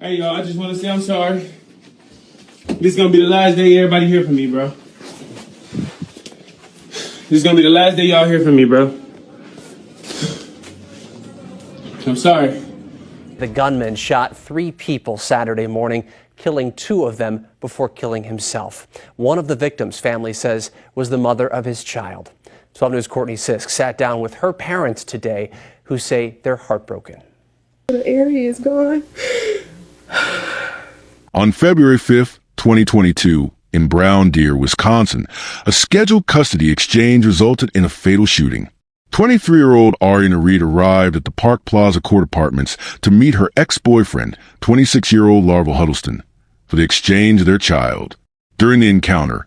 Hey, y'all, I just want to say I'm sorry. This is going to be the last day everybody hear from me, bro. This is going to be the last day y'all hear from me, bro. I'm sorry. The gunman shot 3 people Saturday morning, killing 2 of them before killing himself. One of the victims, family says, was the mother of his child. 12 News' Courtney Sisk sat down with her parents today, who say they're heartbroken. The area is gone. On February 5th, 2022, in Brown Deer, Wisconsin, a scheduled custody exchange resulted in a fatal shooting. 23-year-old Arieuna Reed arrived at the Park Plaza Court Apartments to meet her ex-boyfriend, 26-year-old Larval Huddleston, for the exchange of their child. During the encounter,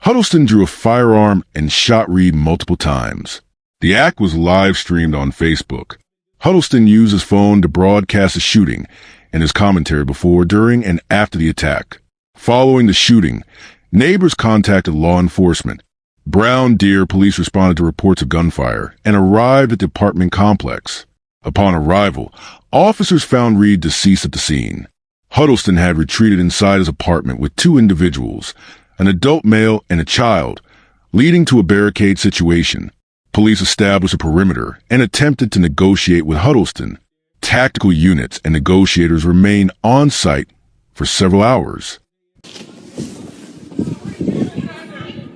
Huddleston drew a firearm and shot Reed multiple times. The act was live-streamed on Facebook. Huddleston used his phone to broadcast the shooting and his commentary before, during, and after the attack. Following the shooting, neighbors contacted law enforcement. Brown Deer police responded to reports of gunfire and arrived at the apartment complex. Upon arrival, officers found Reed deceased at the scene. Huddleston had retreated inside his apartment with 2 individuals, an adult male and a child, leading to a barricade situation. Police established a perimeter and attempted to negotiate with Huddleston. Tactical units and negotiators remained on site for several hours.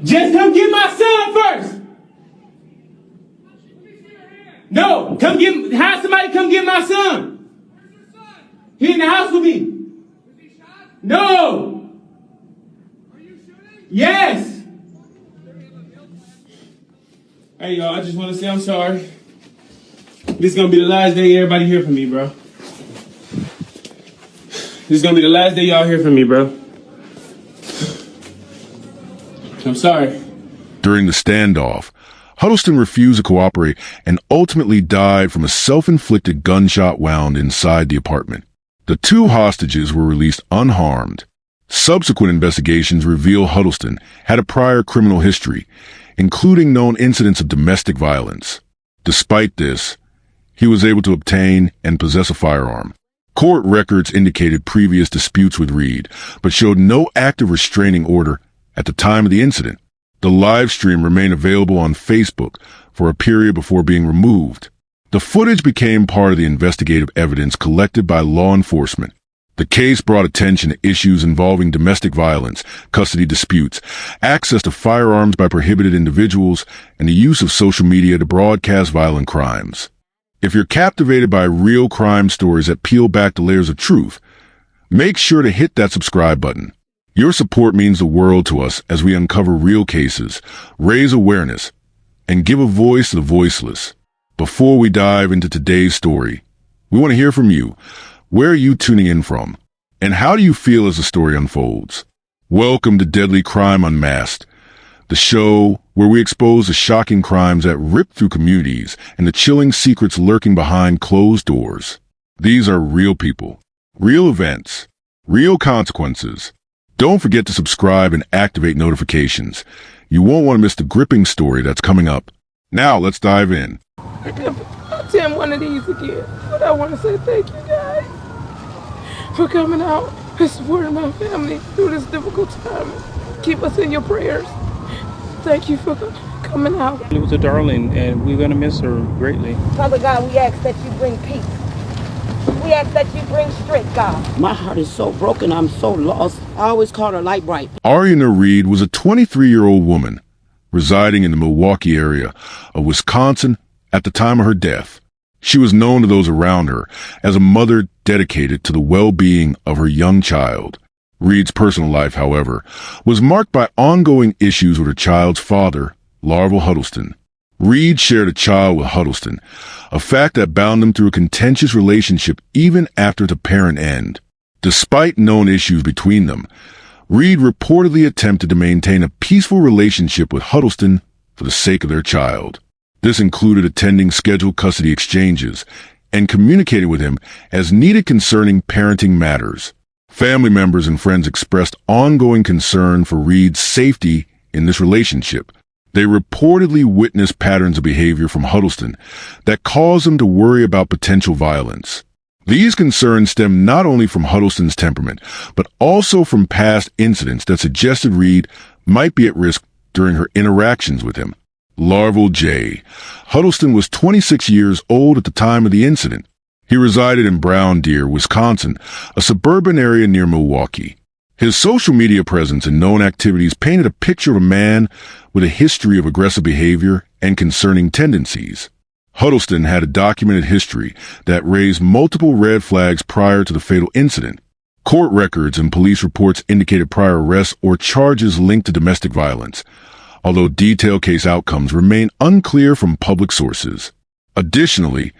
Just come get my son first. No, have somebody come get my son. He in the house with me. No. Yes. Hey, y'all, I just want to say I'm sorry. This is going to be the last day everybody hear from me, bro. This is going to be the last day y'all hear from me, bro. I'm sorry. During the standoff, Huddleston refused to cooperate and ultimately died from a self-inflicted gunshot wound inside the apartment. The 2 hostages were released unharmed. Subsequent investigations reveal Huddleston had a prior criminal history, including known incidents of domestic violence. Despite this, he was able to obtain and possess a firearm. Court records indicated previous disputes with Reed, but showed no active restraining order at the time of the incident. The live stream remained available on Facebook for a period before being removed. The footage became part of the investigative evidence collected by law enforcement. The case brought attention to issues involving domestic violence, custody disputes, access to firearms by prohibited individuals, and the use of social media to broadcast violent crimes. If you're captivated by real crime stories that peel back the layers of truth, make sure to hit that subscribe button. Your support means the world to us as we uncover real cases, raise awareness, and give a voice to the voiceless. Before we dive into today's story, we want to hear from you. Where are you tuning in from? And how do you feel as the story unfolds? Welcome to Deadly Crime Unmasked, the show where we expose the shocking crimes that rip through communities and the chilling secrets lurking behind closed doors. These are real people, real events, real consequences. Don't forget to subscribe and activate notifications. You won't want to miss the gripping story that's coming up. Now let's dive in. I'll attend one of these again. But I want to say thank you guys for coming out and supporting my family through this difficult time. Keep us in your prayers. Thank you for coming out. It was a darling, and we're going to miss her greatly. Father God, we ask that you bring peace. We ask that you bring strength, God. My heart is so broken. I'm so lost. I always call her Light Bright. Arieuna Reed was a 23-year-old woman residing in the Milwaukee area of Wisconsin at the time of her death. She was known to those around her as a mother dedicated to the well-being of her young child. Reed's personal life, however, was marked by ongoing issues with her child's father, Larval Huddleston. Reed shared a child with Huddleston, a fact that bound them through a contentious relationship even after the apparent end. Despite known issues between them, Reed reportedly attempted to maintain a peaceful relationship with Huddleston for the sake of their child. This included attending scheduled custody exchanges and communicating with him as needed concerning parenting matters. Family members and friends expressed ongoing concern for Reed's safety in this relationship. They reportedly witnessed patterns of behavior from Huddleston that caused them to worry about potential violence. These concerns stem not only from Huddleston's temperament, but also from past incidents that suggested Reed might be at risk during her interactions with him. Larval J. Huddleston was 26 years old at the time of the incident. He resided in Brown Deer, Wisconsin, a suburban area near Milwaukee. His social media presence and known activities painted a picture of a man with a history of aggressive behavior and concerning tendencies. Huddleston had a documented history that raised multiple red flags prior to the fatal incident. Court records and police reports indicated prior arrests or charges linked to domestic violence, although detailed case outcomes remain unclear from public sources. Additionally,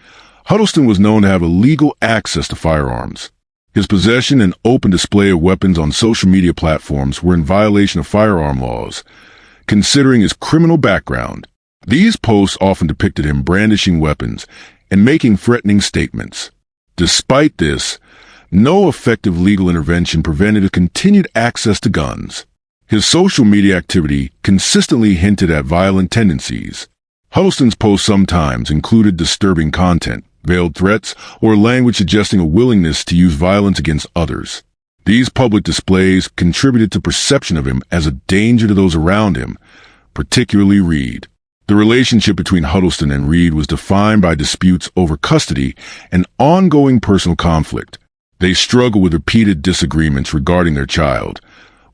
Huddleston was known to have illegal access to firearms. His possession and open display of weapons on social media platforms were in violation of firearm laws. Considering his criminal background, these posts often depicted him brandishing weapons and making threatening statements. Despite this, no effective legal intervention prevented his continued access to guns. His social media activity consistently hinted at violent tendencies. Huddleston's posts sometimes included disturbing content, veiled threats, or language suggesting a willingness to use violence against others. These public displays contributed to perception of him as a danger to those around him, particularly Reed. The relationship between Huddleston and Reed was defined by disputes over custody and ongoing personal conflict. They struggled with repeated disagreements regarding their child,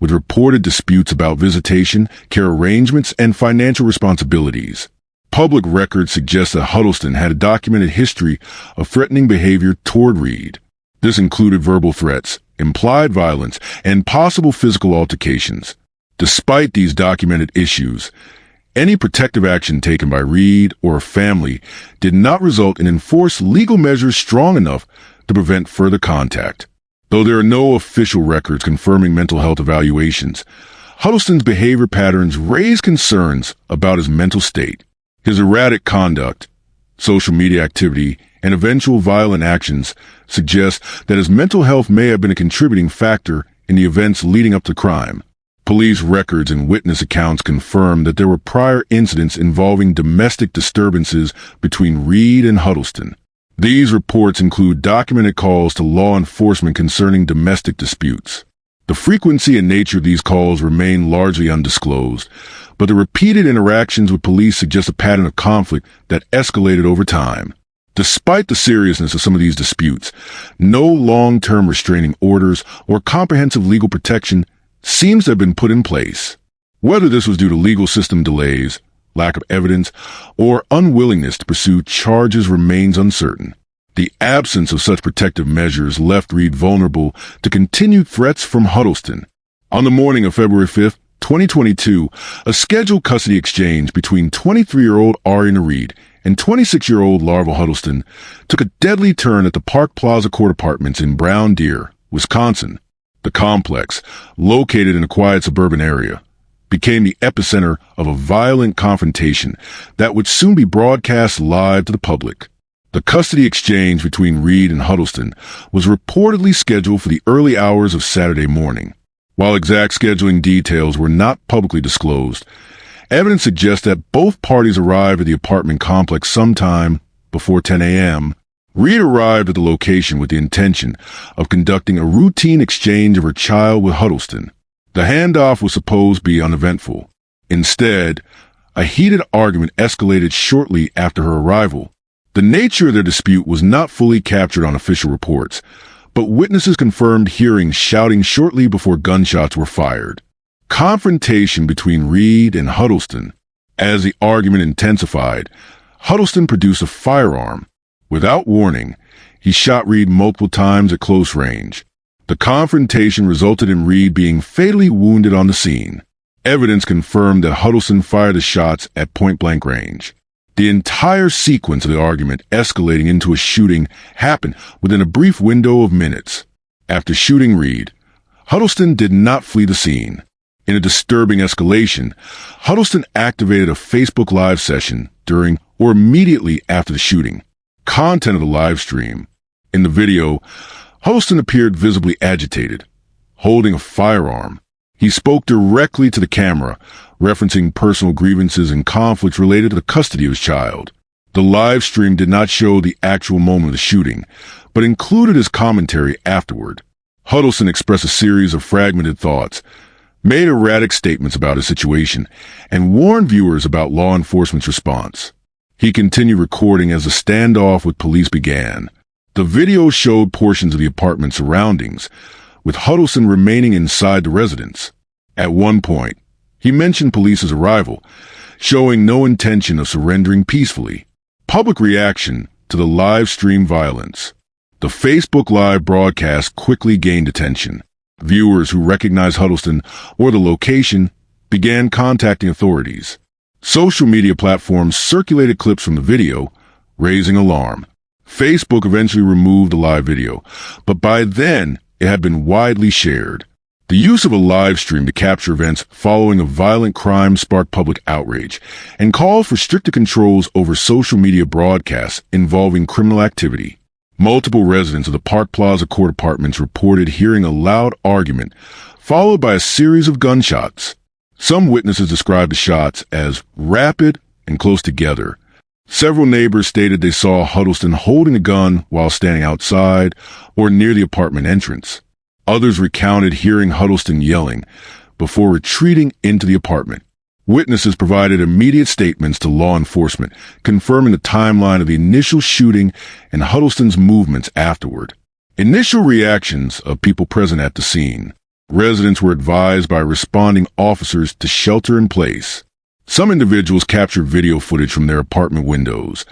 with reported disputes about visitation, care arrangements, and financial responsibilities. Public records suggest that Huddleston had a documented history of threatening behavior toward Reed. This included verbal threats, implied violence, and possible physical altercations. Despite these documented issues, any protective action taken by Reed or her family did not result in enforced legal measures strong enough to prevent further contact. Though there are no official records confirming mental health evaluations, Huddleston's behavior patterns raise concerns about his mental state. His erratic conduct, social media activity, and eventual violent actions suggest that his mental health may have been a contributing factor in the events leading up to crime. Police records and witness accounts confirm that there were prior incidents involving domestic disturbances between Reed and Huddleston. These reports include documented calls to law enforcement concerning domestic disputes. The frequency and nature of these calls remain largely undisclosed, but the repeated interactions with police suggest a pattern of conflict that escalated over time. Despite the seriousness of some of these disputes, no long-term restraining orders or comprehensive legal protection seems to have been put in place. Whether this was due to legal system delays, lack of evidence, or unwillingness to pursue charges remains uncertain. The absence of such protective measures left Reed vulnerable to continued threats from Huddleston. On the morning of February 5th, 2022, a scheduled custody exchange between 23-year-old Arieuna Reed and 26-year-old Larval Huddleston took a deadly turn at the Park Plaza Court Apartments in Brown Deer, Wisconsin. The complex, located in a quiet suburban area, became the epicenter of a violent confrontation that would soon be broadcast live to the public. The custody exchange between Reed and Huddleston was reportedly scheduled for the early hours of Saturday morning. While exact scheduling details were not publicly disclosed, evidence suggests that both parties arrived at the apartment complex sometime before 10 a.m. Reed arrived at the location with the intention of conducting a routine exchange of her child with Huddleston. The handoff was supposed to be uneventful. Instead, a heated argument escalated shortly after her arrival. The nature of their dispute was not fully captured on official reports, but witnesses confirmed hearing shouting shortly before gunshots were fired. Confrontation between Reed and Huddleston. As the argument intensified, Huddleston produced a firearm. Without warning, he shot Reed multiple times at close range. The confrontation resulted in Reed being fatally wounded on the scene. Evidence confirmed that Huddleston fired the shots at point-blank range. The entire sequence of the argument escalating into a shooting happened within a brief window of minutes. After shooting Reed, Huddleston did not flee the scene. In a disturbing escalation, Huddleston activated a Facebook Live session during or immediately after the shooting. Content of the live stream. In the video, Huddleston appeared visibly agitated, holding a firearm. He spoke directly to the camera, referencing personal grievances and conflicts related to the custody of his child. The live stream did not show the actual moment of the shooting, but included his commentary afterward. Huddleston expressed a series of fragmented thoughts, made erratic statements about his situation, and warned viewers about law enforcement's response. He continued recording as the standoff with police began. The video showed portions of the apartment surroundings, with Huddleston remaining inside the residence. At one point, he mentioned police's arrival, showing no intention of surrendering peacefully. Public reaction to the live stream violence. The Facebook Live broadcast quickly gained attention. Viewers who recognized Huddleston or the location began contacting authorities. Social media platforms circulated clips from the video, raising alarm. Facebook eventually removed the live video, but by then it had been widely shared. The use of a live stream to capture events following a violent crime sparked public outrage and called for stricter controls over social media broadcasts involving criminal activity. Multiple residents of the Park Plaza Court Apartments reported hearing a loud argument, followed by a series of gunshots. Some witnesses described the shots as rapid and close together. Several neighbors stated they saw Huddleston holding a gun while standing outside or near the apartment entrance. Others recounted hearing Huddleston yelling before retreating into the apartment. Witnesses provided immediate statements to law enforcement, confirming the timeline of the initial shooting and Huddleston's movements afterward. Initial reactions of people present at the scene. Residents were advised by responding officers to shelter in place. Some individuals captured video footage from their apartment windows,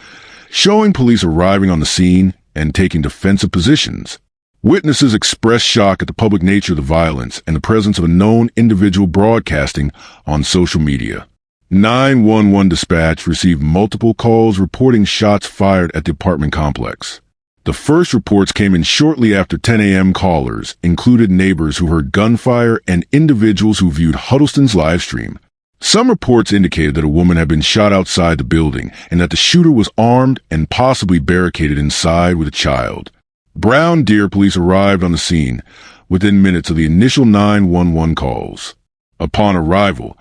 showing police arriving on the scene and taking defensive positions. Witnesses expressed shock at the public nature of the violence and the presence of a known individual broadcasting on social media. 911 dispatch received multiple calls reporting shots fired at the apartment complex. The first reports came in shortly after 10 a.m. Callers included neighbors who heard gunfire and individuals who viewed Huddleston's live stream. Some reports indicated that a woman had been shot outside the building and that the shooter was armed and possibly barricaded inside with a child. Brown Deer police arrived on the scene within minutes of the initial 911 calls. Upon arrival,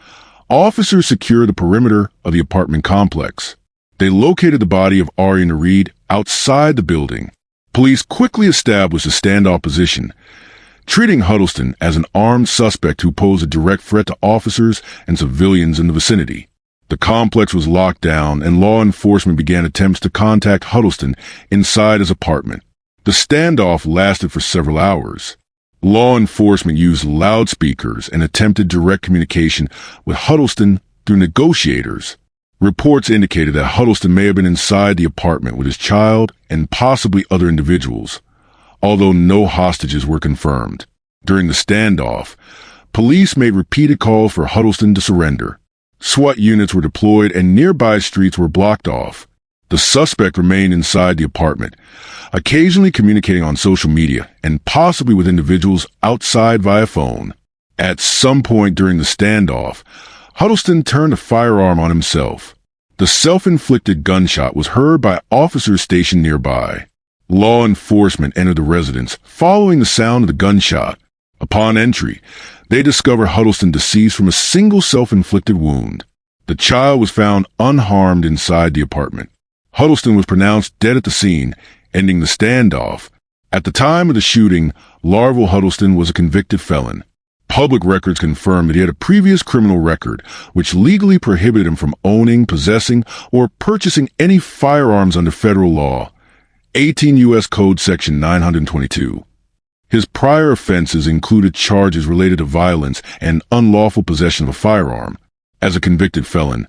officers secured the perimeter of the apartment complex. They located the body of Arieuna outside the building. Police quickly established a standoff position, treating Huddleston as an armed suspect who posed a direct threat to officers and civilians in the vicinity. The complex was locked down and law enforcement began attempts to contact Huddleston inside his apartment. The standoff lasted for several hours. Law enforcement used loudspeakers and attempted direct communication with Huddleston through negotiators. Reports indicated that Huddleston may have been inside the apartment with his child and possibly other individuals, although no hostages were confirmed. During the standoff, police made repeated calls for Huddleston to surrender. SWAT units were deployed and nearby streets were blocked off. The suspect remained inside the apartment, occasionally communicating on social media and possibly with individuals outside via phone. At some point during the standoff, Huddleston turned a firearm on himself. The self-inflicted gunshot was heard by officers stationed nearby. Law enforcement entered the residence following the sound of the gunshot. Upon entry, they discovered Huddleston deceased from a single self-inflicted wound. The child was found unharmed inside the apartment. Huddleston was pronounced dead at the scene, ending the standoff. At the time of the shooting, Larval Huddleston was a convicted felon. Public records confirmed that he had a previous criminal record, which legally prohibited him from owning, possessing, or purchasing any firearms under federal law. 18 U.S. Code Section 922. His prior offenses included charges related to violence and unlawful possession of a firearm. As a convicted felon,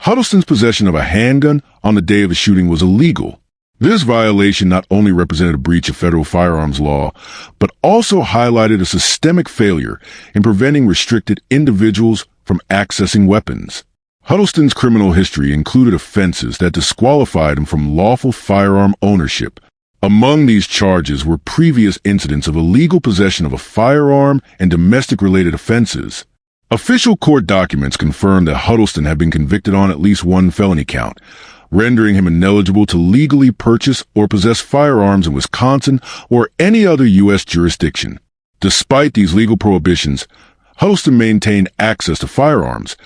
Huddleston's possession of a handgun on the day of the shooting was illegal. This violation not only represented a breach of federal firearms law, but also highlighted a systemic failure in preventing restricted individuals from accessing weapons. Huddleston's criminal history included offenses that disqualified him from lawful firearm ownership. Among these charges were previous incidents of illegal possession of a firearm and domestic-related offenses. Official court documents confirmed that Huddleston had been convicted on at least one felony count, rendering him ineligible to legally purchase or possess firearms in Wisconsin or any other U.S. jurisdiction. Despite these legal prohibitions, Huddleston maintained access to firearms,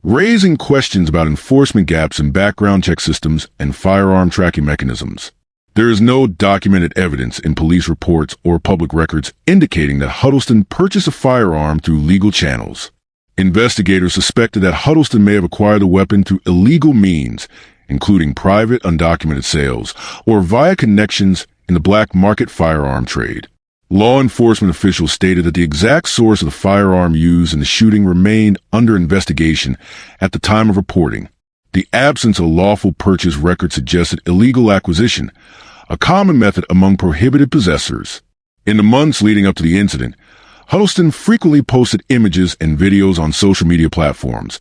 raising questions about enforcement gaps in background check systems and firearm tracking mechanisms. There is no documented evidence in police reports or public records indicating that Huddleston purchased a firearm through legal channels. Investigators suspected that Huddleston may have acquired the weapon through illegal means, including private undocumented sales or via connections in the black market firearm trade. Law enforcement officials stated that the exact source of the firearm used in the shooting remained under investigation at the time of reporting. The absence of lawful purchase record suggested illegal acquisition, a common method among prohibited possessors. In the months leading up to the incident, Huddleston frequently posted images and videos on social media platforms,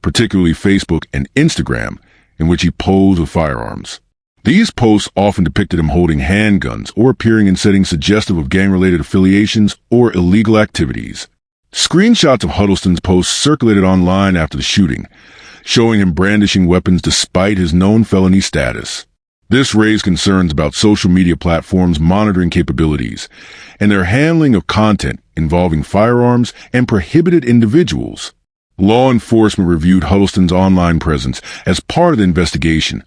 particularly Facebook and Instagram, in which he posed with firearms. These posts often depicted him holding handguns or appearing in settings suggestive of gang-related affiliations or illegal activities. Screenshots of Huddleston's posts circulated online after the shooting, showing him brandishing weapons despite his known felony status. This raised concerns about social media platforms' monitoring capabilities and their handling of content involving firearms and prohibited individuals. Law enforcement reviewed Huddleston's online presence as part of the investigation,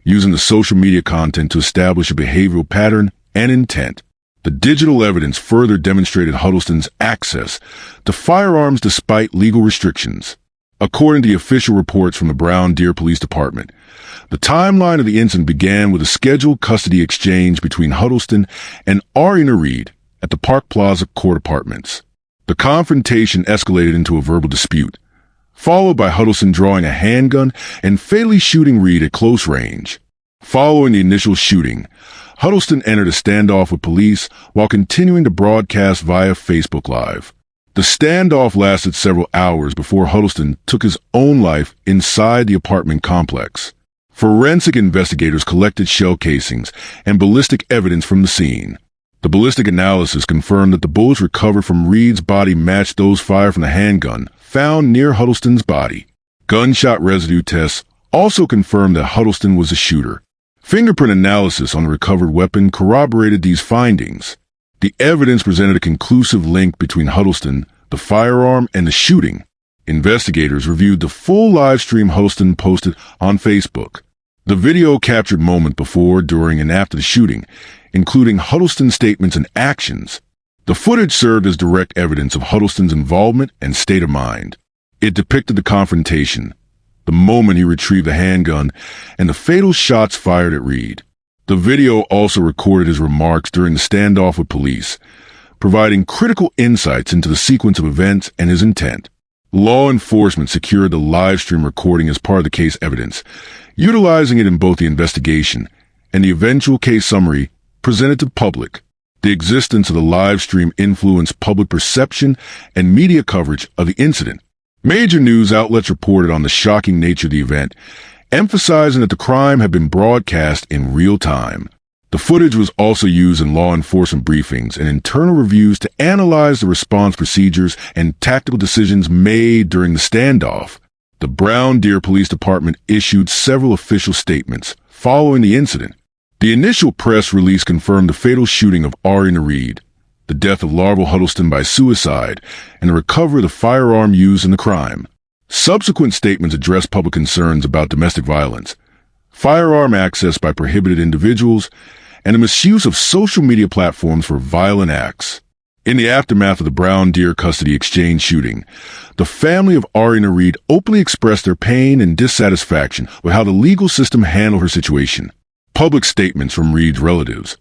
using the social media content to establish a behavioral pattern and intent. The digital evidence further demonstrated Huddleston's access to firearms despite legal restrictions. According to the official reports from the Brown Deer Police Department, the timeline of the incident began with a scheduled custody exchange between Huddleston and Arieuna Reed at the Park Plaza Court Apartments. The confrontation escalated into a verbal dispute, followed by Huddleston drawing a handgun and fatally shooting Reed at close range. Following the initial shooting, Huddleston entered a standoff with police while continuing to broadcast via Facebook Live. The standoff lasted several hours before Huddleston took his own life inside the apartment complex. Forensic investigators collected shell casings and ballistic evidence from the scene. The ballistic analysis confirmed that the bullets recovered from Reed's body matched those fired from the handgun found near Huddleston's body. Gunshot residue tests also confirmed that Huddleston was the shooter. Fingerprint analysis on the recovered weapon corroborated these findings. The evidence presented a conclusive link between Huddleston, the firearm, and the shooting. Investigators reviewed the full live stream Huddleston posted on Facebook. The video captured moments before, during, and after the shooting, including Huddleston's statements and actions. The footage served as direct evidence of Huddleston's involvement and state of mind. It depicted the confrontation, the moment he retrieved the handgun, and the fatal shots fired at Reed. The video also recorded his remarks during the standoff with police, providing critical insights into the sequence of events and his intent. Law enforcement secured the live stream recording as part of the case evidence, utilizing it in both the investigation and the eventual case summary presented to the public. The existence of the live stream influenced public perception and media coverage of the incident. Major news outlets reported on the shocking nature of the event, emphasizing that the crime had been broadcast in real time. The footage was also used in law enforcement briefings and internal reviews to analyze the response procedures and tactical decisions made during the standoff. The Brown Deer Police Department issued several official statements following the incident. The initial press release confirmed the fatal shooting of Arieuna Reed, the death of Larval Huddleston by suicide, and the recovery of the firearm used in the crime. Subsequent statements addressed public concerns about domestic violence, firearm access by prohibited individuals, and the misuse of social media platforms for violent acts. In the aftermath of the Brown Deer custody exchange shooting, the family of Arieuna Reed openly expressed their pain and dissatisfaction with how the legal system handled her situation. Public statements from Reed's relatives,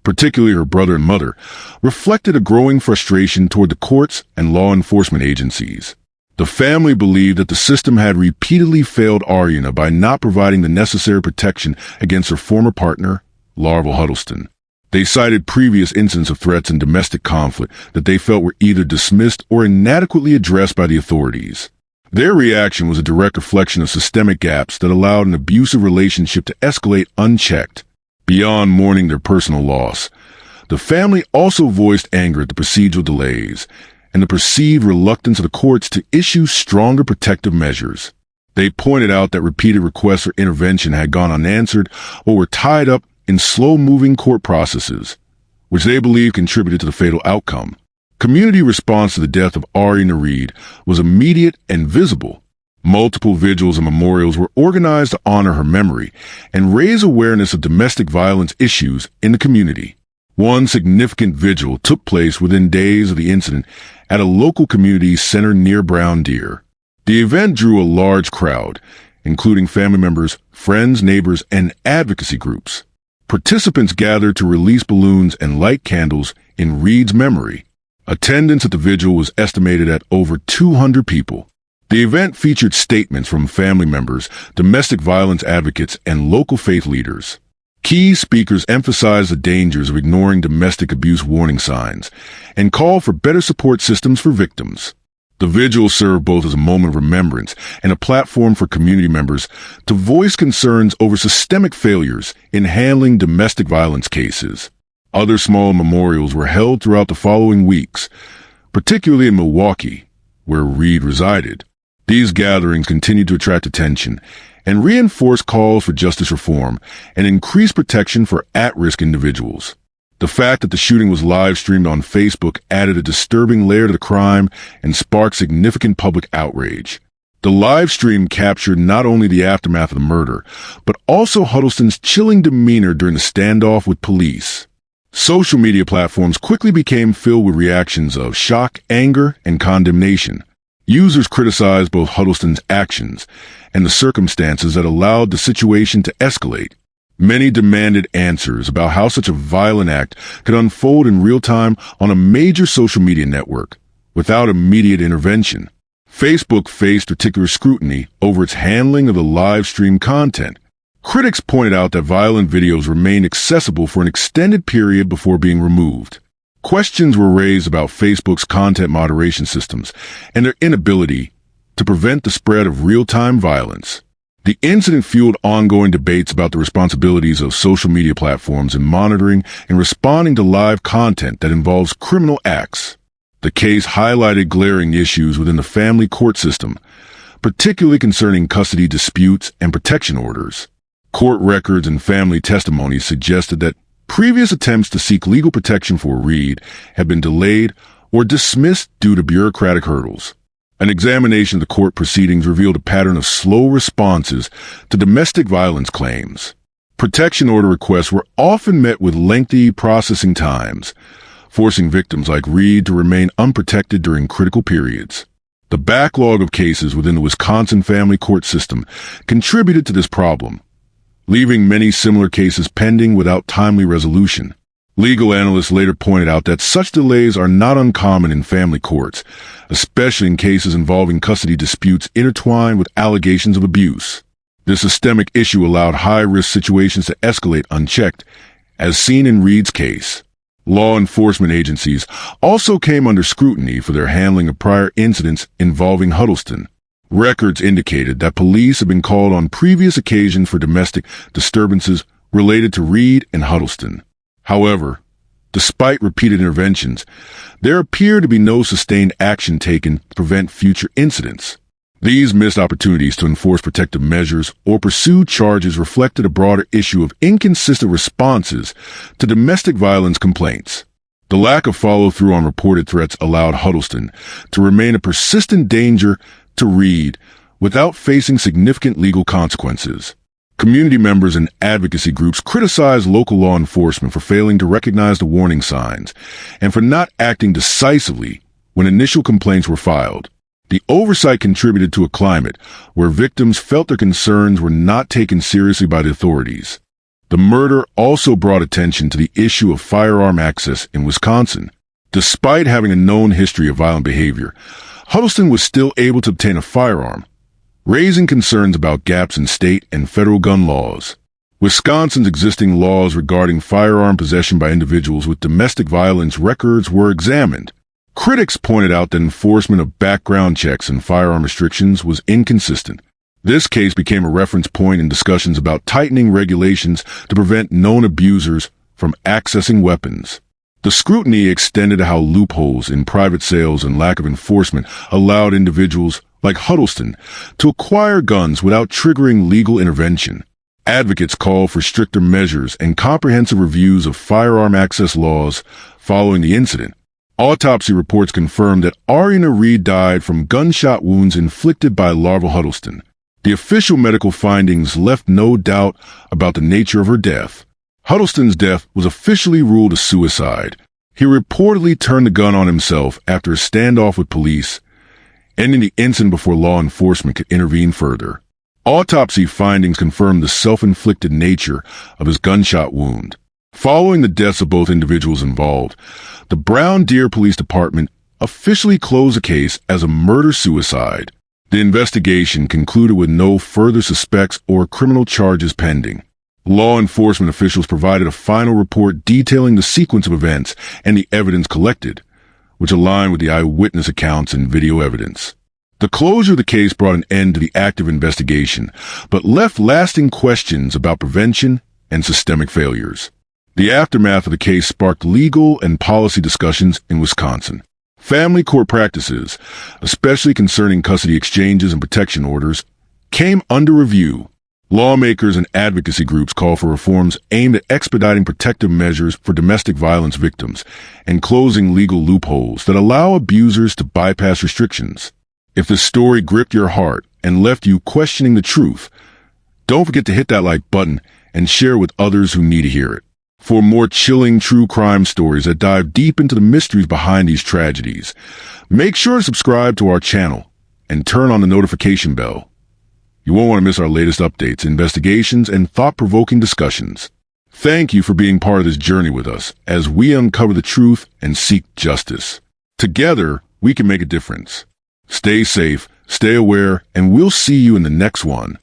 particularly her brother and mother, reflected a growing frustration toward the courts and law enforcement agencies. The family believed that the system had repeatedly failed Arieuna by not providing the necessary protection against her former partner, Larval Huddleston. They cited previous incidents of threats and domestic conflict that they felt were either dismissed or inadequately addressed by the authorities. Their reaction was a direct reflection of systemic gaps that allowed an abusive relationship to escalate unchecked. Beyond mourning their personal loss, the family also voiced anger at the procedural delays and the perceived reluctance of the courts to issue stronger protective measures. They pointed out that repeated requests for intervention had gone unanswered or were tied up in slow-moving court processes, which they believe contributed to the fatal outcome. Community response to the death of Arieuna Reed was immediate and visible. Multiple vigils and memorials were organized to honor her memory and raise awareness of domestic violence issues in the community. One significant vigil took place within days of the incident at a local community center near Brown Deer. The event drew a large crowd, including family members, friends, neighbors, and advocacy groups. Participants gathered to release balloons and light candles in Reed's memory. Attendance at the vigil was estimated at over 200 people. The event featured statements from family members, domestic violence advocates, and local faith leaders. Key speakers emphasized the dangers of ignoring domestic abuse warning signs and called for better support systems for victims. The vigil served both as a moment of remembrance and a platform for community members to voice concerns over systemic failures in handling domestic violence cases. Other small memorials were held throughout the following weeks, particularly in Milwaukee, where Reed resided. These gatherings continued to attract attention and reinforce calls for justice reform and increased protection for at-risk individuals. The fact that the shooting was live-streamed on Facebook added a disturbing layer to the crime and sparked significant public outrage. The live stream captured not only the aftermath of the murder, but also Huddleston's chilling demeanor during the standoff with police. Social media platforms quickly became filled with reactions of shock, anger, and condemnation. Users criticized both Huddleston's actions and the circumstances that allowed the situation to escalate. Many demanded answers about how such a violent act could unfold in real time on a major social media network without immediate intervention. Facebook faced particular scrutiny over its handling of the live stream content. Critics pointed out that violent videos remained accessible for an extended period before being removed. Questions were raised about Facebook's content moderation systems and their inability to prevent the spread of real-time violence. The incident fueled ongoing debates about the responsibilities of social media platforms in monitoring and responding to live content that involves criminal acts. The case highlighted glaring issues within the family court system, particularly concerning custody disputes and protection orders. Court records and family testimonies suggested that previous attempts to seek legal protection for Reed had been delayed or dismissed due to bureaucratic hurdles. An examination of the court proceedings revealed a pattern of slow responses to domestic violence claims. Protection order requests were often met with lengthy processing times, forcing victims like Reed to remain unprotected during critical periods. The backlog of cases within the Wisconsin family court system contributed to this problem, leaving many similar cases pending without timely resolution. Legal analysts later pointed out that such delays are not uncommon in family courts, especially in cases involving custody disputes intertwined with allegations of abuse. This systemic issue allowed high-risk situations to escalate unchecked, as seen in Reed's case. Law enforcement agencies also came under scrutiny for their handling of prior incidents involving Huddleston. Records indicated that police had been called on previous occasions for domestic disturbances related to Reed and Huddleston. However, despite repeated interventions, there appeared to be no sustained action taken to prevent future incidents. These missed opportunities to enforce protective measures or pursue charges reflected a broader issue of inconsistent responses to domestic violence complaints. The lack of follow-through on reported threats allowed Huddleston to remain a persistent danger to Reed without facing significant legal consequences. Community members and advocacy groups criticized local law enforcement for failing to recognize the warning signs and for not acting decisively when initial complaints were filed. The oversight contributed to a climate where victims felt their concerns were not taken seriously by the authorities. The murder also brought attention to the issue of firearm access in Wisconsin. Despite having a known history of violent behavior, Huddleston was still able to obtain a firearm, raising concerns about gaps in state and federal gun laws. Wisconsin's existing laws regarding firearm possession by individuals with domestic violence records were examined. Critics pointed out that enforcement of background checks and firearm restrictions was inconsistent. This case became a reference point in discussions about tightening regulations to prevent known abusers from accessing weapons. The scrutiny extended to how loopholes in private sales and lack of enforcement allowed individuals like Huddleston to acquire guns without triggering legal intervention. Advocates called for stricter measures and comprehensive reviews of firearm access laws following the incident. Autopsy reports confirmed that Arieuna Reed died from gunshot wounds inflicted by Larval Huddleston. The official medical findings left no doubt about the nature of her death. Huddleston's death was officially ruled a suicide. He reportedly turned the gun on himself after a standoff with police, ending the incident before law enforcement could intervene further. Autopsy findings confirmed the self-inflicted nature of his gunshot wound. Following the deaths of both individuals involved, the Brown Deer Police Department officially closed the case as a murder-suicide. The investigation concluded with no further suspects or criminal charges pending. Law enforcement officials provided a final report detailing the sequence of events and the evidence collected, which aligned with the eyewitness accounts and video evidence. The closure of the case brought an end to the active investigation, but left lasting questions about prevention and systemic failures. The aftermath of the case sparked legal and policy discussions in Wisconsin. Family court practices, especially concerning custody exchanges and protection orders, came under review. Lawmakers and advocacy groups call for reforms aimed at expediting protective measures for domestic violence victims and closing legal loopholes that allow abusers to bypass restrictions. If this story gripped your heart and left you questioning the truth, don't forget to hit that like button and share with others who need to hear it. For more chilling true crime stories that dive deep into the mysteries behind these tragedies, make sure to subscribe to our channel and turn on the notification bell. You won't want to miss our latest updates, investigations, and thought-provoking discussions. Thank you for being part of this journey with us as we uncover the truth and seek justice. Together, we can make a difference. Stay safe, stay aware, and we'll see you in the next one.